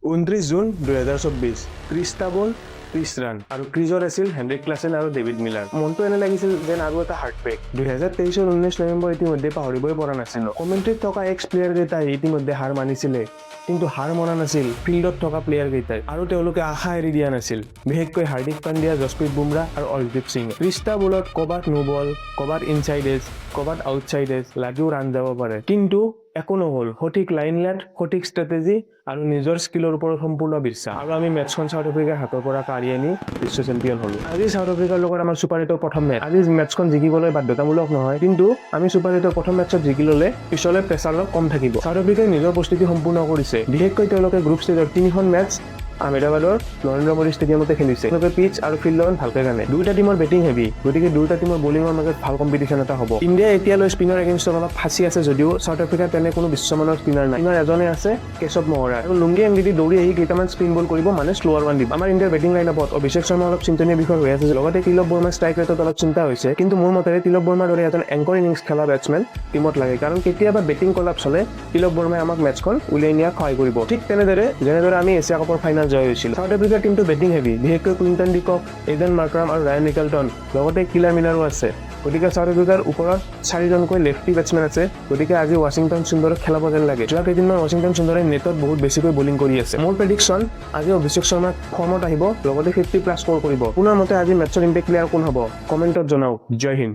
29 June 2024 30টা বল 30 run আৰু ক্ৰিজৰ আছিল হেনৰিক Klaasen আৰু ডেভিড মিলাৰ। মনটো এনে লাগিছিল যেন আৰু এটা হাৰ্টব্ৰেক। 2023 19 নৱেম্বৰ ইতিমধ্যে পাহৰিবই পৰা নাছিল। কমেণ্ট্ৰিত থকা এক্স প্লেয়াৰ কেইটাই ইতিমধ্যে হাৰ মানিছিলে, কিন্তু হাৰ মনা নাছিল ফিল্ডত থকা প্লেয়াৰ কেইটাই, আৰু তেওঁলোকে আশা এৰি দিয়া নাছিল, বিশেষকৈ হাৰ্দিক পাণ্ডিয়া, জসপ্ৰীত বুমৰাহ আৰু অৰ্শদীপ সিং। 30টা বলত কবাত নো বল, কবাত ইনচাইড এজ, কবাত আউটচাইড এজ, লাগিও ৰান যাব পাৰে, কিন্তু একো নহল। সঠিক লাইন লেট, সঠিক ষ্ট্ৰেটেজি আৰু নিজৰ স্কিলৰ ওপৰত সম্পূৰ্ণ বিশ্বাস, আৰু আমি মেটছখন সাউথ আফ্ৰিকাৰ হাতৰ পৰা কাঢ়ি আনি বিশ্ব চেম্পিয়ন হলো। আজি সাউথ আফ্ৰিকাৰ লগত আমাৰ ছুপাৰ 8ৰ প্ৰথম মেচ। আজি মেচখন জিকিবলৈ বাধ্যতামূলক নহয়, কিন্তু আমি ছুপাৰ 8ৰ প্ৰথম মেচত জিকি ললে পিছলৈ প্ৰেছাৰ কম থাকিব। সাউথ আফ্ৰিকাই নিজৰ প্ৰস্তুতি সম্পূৰ্ণ কৰিছে, বিশেষকৈ তেওঁলোকে গ্ৰুপ ষ্টেজৰ 3খন মেচ আহমেদাবাদৰ নৰেন্দ্ৰ মোদী ষ্টেডিয়ামতে খেলিছে। তেওঁলোকে পিচ আৰু ফিল্ডখন ভালকে জানে। দুয়োটা টিমৰ বেটিং হেভি, গতিকে দুয়োটা টিমৰ বলিঙৰ মাজত ভাল কম্পিটিশ্যন এটা হ'ব। ইণ্ডিয়া এতিয়ালৈ স্পিনৰ এগেইনষ্টত অলপ ফাঁচি আছে যদিও সাউথ আফ্ৰিকাৰ তেনে কোনো বিশ্বমানৰ স্পিনাৰ নাই। স্পিনাৰ এজনে আছে, কেশৱ মহৰা, আৰু লুংগি এংগিটি দৌৰি আহি কেইটামান স্পিন বল কৰিব, মানে শ্লোৱাৰ ওৱান দিব। আমাৰ ইণ্ডিয়াৰ বেটিং লাইনআপত অভিষেক শৰ্মা অলপ চিন্তনীয় বিষয় হৈ আছে, লগতে তিলক বৰ্মাৰ ষ্ট্ৰাইক ৰেটত অলপ চিন্তা হৈছে, কিন্তু মোৰ মতে তিলক বৰ্মাৰ দৰে এজন এংকৰ ইনিংছ খেলা বেটছমেন টিমত লাগে, কাৰণ কেতিয়াবা বেটিং কলাপছ হলে তিলক বৰ্মাই আমাক মেচখন উলিয়াই নিয়াত সহায় কৰিব। ঠিক তেনেদৰে যেনেদৰে আমি এছিয়া কাপৰ ফাইনেল জয় হৈছিল। সাউথ আফ্ৰিকাৰ টিমটো বেটিং হেভি, বিশেষকৈ কুইণ্টন ডিকক, এইডেন মাৰ্ক্ৰাম আৰু ৰায়ান নিকলটন, লগতে কিলাৰ মিলাৰো আছে। গতিকে সাউথ আফ্ৰিকাৰ ওপৰত 4জনকৈ লেফটি বেটছমেন আছে, গতিকে আজি ৱাশ্বিংটন সুন্দৰক খেলাব যেন লাগে। যোৱা কেইদিনমান ৱাশ্বিংটন সুন্দৰে নেটত বহুত বেছিকৈ বলিং কৰি আছে। মোৰ প্ৰেডিকশ্যন আজি অভিষেক শৰ্মা ফৰ্মত আহিব, লগতে 50+ স্ক'ৰ কৰিব। আপোনাৰ মতে আজি মেটছৰ ইম্পেক্ট প্লেয়াৰ কোন হ'ব? কমেণ্টত জনাওক। জয় হিন্দ।